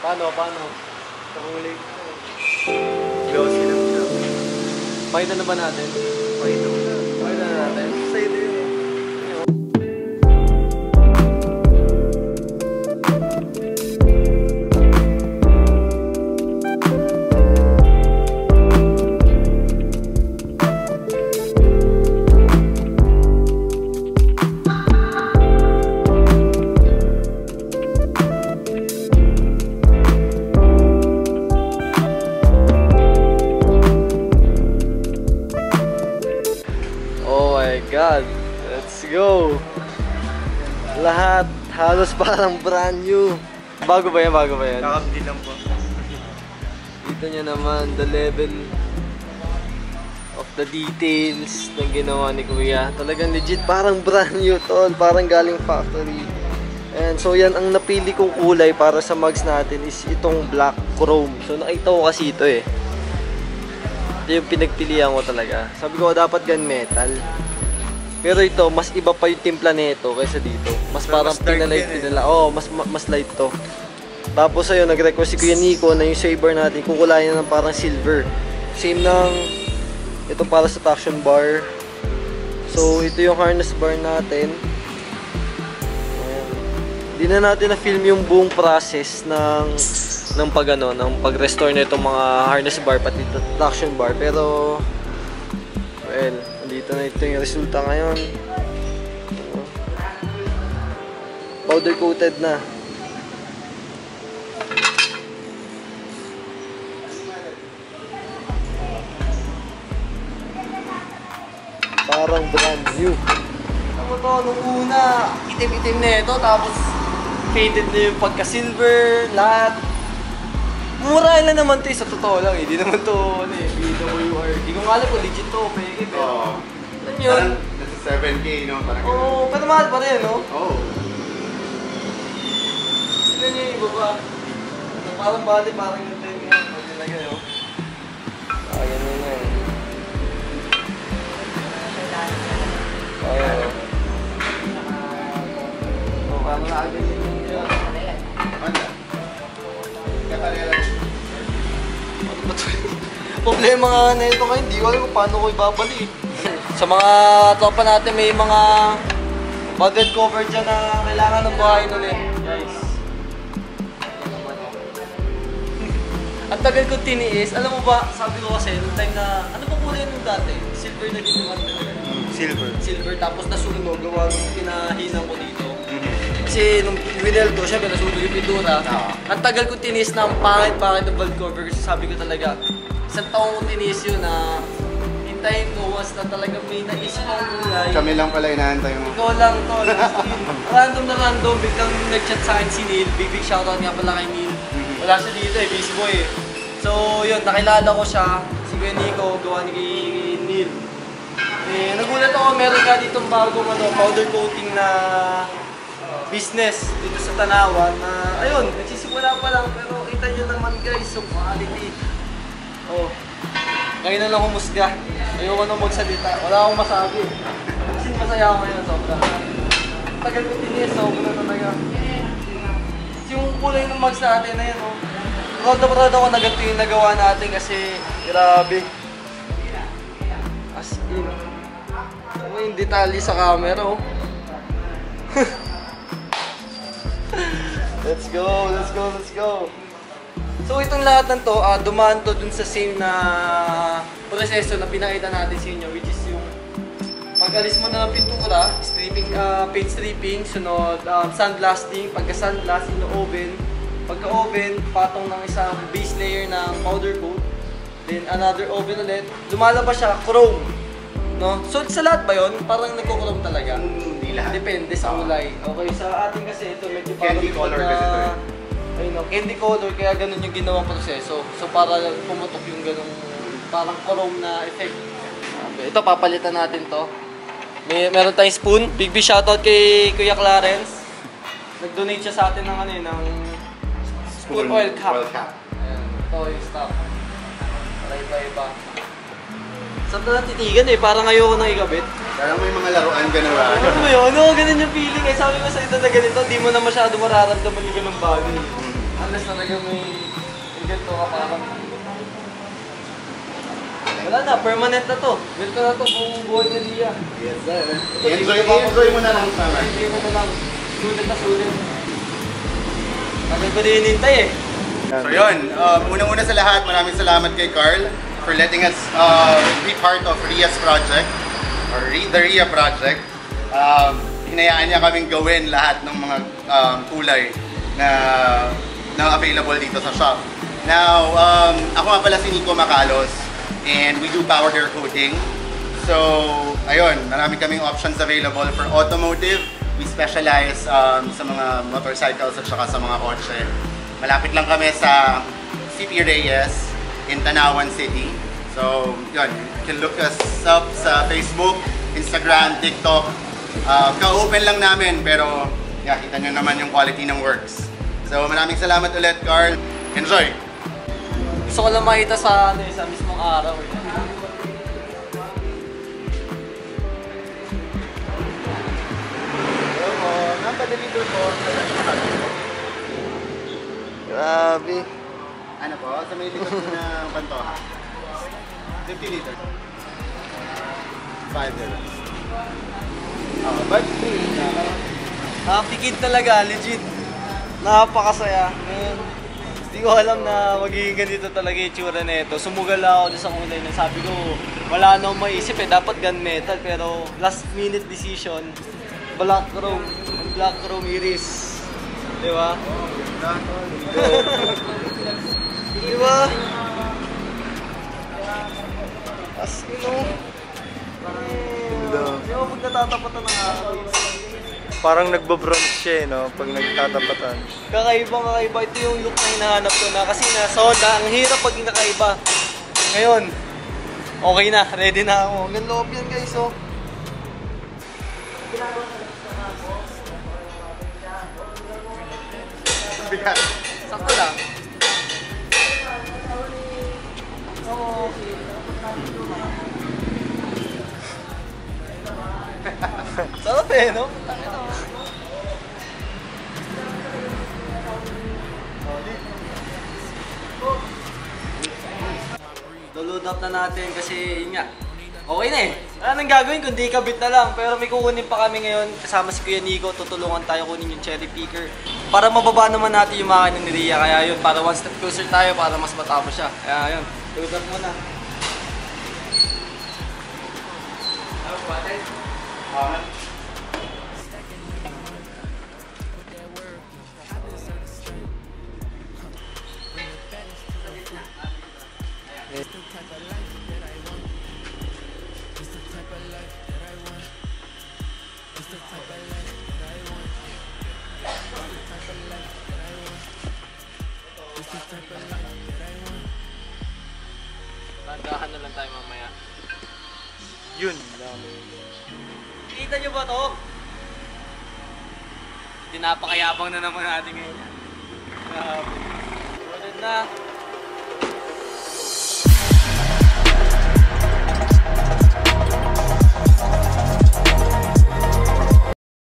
Paano? Kakulay ko. Glossy lang siya. Pakita na ba natin? Pakita na natin. Sa'yo din. God, let's go! Lahat, halos parang brand new. Bago ba yan? Kakabili lang po. Dito nyo naman, the level of the details na ginawa ni Kuya. Talagang legit, parang brand new tol. Parang galing factory. And so yan, ang napili kong kulay para sa mugs natin is itong black chrome. So nakita ko kasi ito eh. Ito yung pinagpilihan ko talaga. Sabi ko dapat gan metal. Pero ito, mas iba pa yung timpla nito kaysa dito. Mas parang pinalight nila. Oo, mas light to. Tapos ayun, nag-request si Kuya Nico na yung saber natin kukulayan ng parang silver. Same ng ito para sa traction bar. So ito yung harness bar natin. Hindi na natin na-film yung buong process ng pag-restore na itong mga harness bar pati traction bar. Pero well, dito na ito yung resulta ngayon. Powder coated na. Parang brand new. Ano to, nung una, itim-itim na ito, tapos faded na yung pagka-silver, lahat. Mura lang naman ito, sa totoo lang eh. Di naman ito, BWR. Di ko nga alam kung legit to, peke, pero... Alam yun? Nasa 7K, no? Oo, pero mahal pa rin, no? Oo. Sino niyo yung iba pa? Parang bali, parang yung tayo nga. Pwede na gano'n. Ganun na eh. Parang agad yun yun. Ano? Problema nga na ito kayo, hindi ko alam kung paano ko ibabali. Sa mga tropa natin may mga budget cover dyan na kailangan ng buhayin ulit. Guys. Ang tagal ko tiniis, alam mo ba, sabi ko kasi nung time na, ano ba kulay nung dati? Silver na dito naman talaga. Silver, tapos nasunog, gawa pinahinang ko dito. Kasi nung winel ko, syempre nasunog yung pintura. Ang tagal ko tinis na ang pangit-pangit ng valve cover kasi sabi ko talaga, isang taong ko tinis yun na hintayin ko once na talaga may naisip ang kulay. Kami lang pala inaantay mo. Ikaw lang, tol. Random na random, biglang nag-chat sa akin si Neil. Big shoutout nga pala kay Neil. Wala siya dito eh, busy boy eh. So yun, nakilala ko siya, si Kuya Nico, gawa ni Neil. Eh, nagulat ako, meron ka ditong bagong powder coating na business dito sa Tanawan na ayun, nagsisimula pa lang pero kita nyo naman guys, so quality. Oh, ngayon na lang humusga. Ayoko na magsalita, wala akong masabi. Kasi masaya ako ngayon, sobra. Tagal ko tinis, sobra talaga. Yung kulay ng mugs natin na yun, oh. Proud na proud ako na ganito yung nagawa natin kasi grabe. As in. Ano yung detalye sa camera, oh. Let's go. So itong lahat ng to, dumaan to dun sa same na proseso na pinakita natin sa inyo, which is yung pag-alis mo na ng pintura, paint stripping, sunod sandblasting, pagka-sandblast, oven, pagka-oven, patong ng isang base layer ng powder coat, then another oven ulit, lumalabas siya, chrome. No? So sa lahat ba yun? Parang nagko-chrome talaga? Hindi lahat. Depende sa kulay. Okay, sa atin kasi ito medyo parang candy color kasi ito eh. Ayun, candy color, kaya ganun yung ginawang proseso. So para pumutok yung ganung parang chrome na effect. Okay, ito papalitan natin to. Meron tayong spoon. Big shoutout kay Kuya Clarence. Nag-donate siya sa atin ng ng spoon oil cap. Ayan, ito yung stock. Para iba-iba. Saan na titigan eh, parang ayoko nang ikabit. Parang may mga laruan ka na ba? Ano mo yun? Ano, ganun yung feeling eh. Sabi ko sa ito na ganito, di mo na masyado mararamdaman yung ganung bagay. Unless talaga may ganito ka parang... Wala na, permanent na to. Ganito na to kung buhay ni Ria. Yes, sir. Enjoy mo na lang sa amin. Enjoy mo na lang. Sulit na sulit. Tagal ko din hinintay eh. So yun, unang-una sa lahat, maraming salamat kay Carl for letting us be part of Ria's project, or the Ria project. Hinayaan niya kaming gawin lahat ng mga kulay na available dito sa shop. Now, ako nga pala si Nico Macalos, and we do powder coating. So, ayun, marami kaming options available for automotive. We specialize sa mga motorcycles at saka sa mga kotse. Malapit lang kami sa CP Reyes in Tanawan City. So, yun, you can look us up sa Facebook, Instagram, TikTok. Ka-open lang namin, pero yeah, kita nyo naman yung quality ng works. So, maraming salamat ulit, Carl. Enjoy! Gusto ko lang makita sa, sa mismong araw eh. Napadeliver ko. Grabe. Ano po? Sa may likod ko ng Pantoja. 50 liters. 5 liters. But Nakapikid talaga, legit. Napakasaya. Ngayon, hindi ko alam na magiging ganito talaga yung tsura na ito. Sumugal ako doon sa kulay na sabi ko, wala na akong maisip eh. Dapat gunmetal, pero last minute decision, black chrome. Black chrome iris. Diba? Diba? As ino. Di ba pag natatapatan ng araw? Parang nagbo-bronze siya, no? Pag nagtatapatan. Kakaiba. Ito yung look na hinahanap ko na. Kasi nasa Honda, ang hirap pag nakaiba. Ngayon, okay na. Ready na ako. Ang loob yan guys, oh. Sakto lang. Oo. Sarap eh, no? Load up na natin kasi yun nga. Okay na eh. Wala nang gagawin kundi kabit na lang. Pero may kukunin pa kami ngayon. Kasama si Kuya Nico. Tutulungan tayo kunin yung cherry picker. Para mababa naman natin yung makina ni Ria. Kaya yun, para one step closer tayo para mas matapos siya. Kaya yun, load up muna. Ano ba tayo? Tandahan na lang tayo mamaya. Yun. Kita nyo ba to? Tinapakayabang na naman natin ngayon. Grabe. Ulit na.